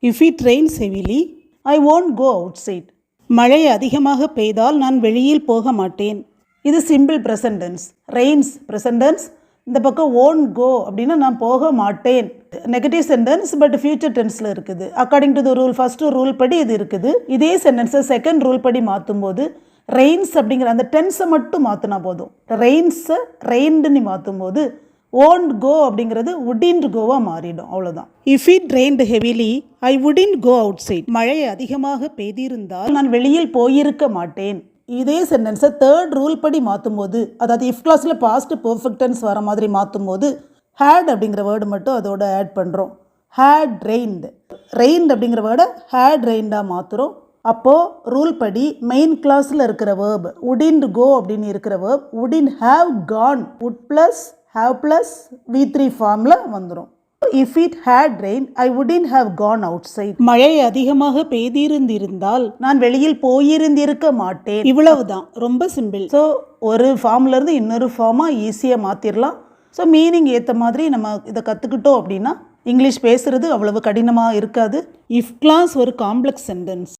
If it rains heavily, I won't go outside. மழை அதிகமாக பெய்தால் நான் வெளியில் போக மாட்டேன். இது simple present tense. Rains present tense. இந்த பக்கம் won't go அப்படின்னா நான் போக மாட்டேன். நெகட்டிவ் சென்டென்ஸ் பட் ஃபியூச்சர் டென்ஸில் இருக்குது. According to the rule first rule படி இது இருக்குது. இதே சென்டென்ஸை செகண்ட் ரூல் படி மாற்றும் போது ரெயின்ஸ் அப்படிங்கிற அந்த டென்ஸை மட்டும் மாற்றினா போதும். ரெயின்ஸை ரெயின்டுன்னு மாற்றும் போது won't go அப்படிங்கிறது wouldn't goவாக மாறிடும். அவ்வளோதான். If it rained heavily, I wouldn't go outside. மழை அதிகமாக பெய்திருந்தால் நான் வெளியில் போயிருக்க மாட்டேன். இதே சென்டென்ஸை தேர்ட் ரூல் படி மாற்றும் போது, அதாவது இஃப் கிளாஸில் பாஸ்ட் பெர்ஃபெக்ட் டென்ஸ் வர மாதிரி மாற்றும் போது had அப்படிங்கிற வேர்டு மட்டும் அதோட ஆட் பண்ணுறோம். had rained. rained அப்படிங்கிற வேர்டை had rained-ஆக மாற்றுறோம். அப்போது ரூல் படி மெயின் கிளாஸில் இருக்கிற வேர்ப் wouldn't go அப்படின்னு இருக்கிற verb wouldn't have gone. would plus have plus V3 ஃபார்மில் வந்துடும். If it had rained, I wouldn't have gone outside. மழை அதிகமாக பெய்திருந்திருந்தால் நான் வெளியில் போயிருந்திருக்க மாட்டேன். இவ்வளவுதான். ரொம்ப சிம்பிள். ஸோ ஒரு ஃபார்ம்லேருந்து இன்னொரு ஃபார்மாக ஈஸியாக மாற்றிடலாம். ஸோ மீனிங் ஏற்ற மாதிரி நம்ம இதை கற்றுக்கிட்டோம் அப்படின்னா இங்கிலீஷ் பேசுகிறது அவ்வளவு கடினமாக இருக்காது. இஃப் கிளாஸ் ஒரு காம்ப்ளெக்ஸ் சென்டென்ஸ்.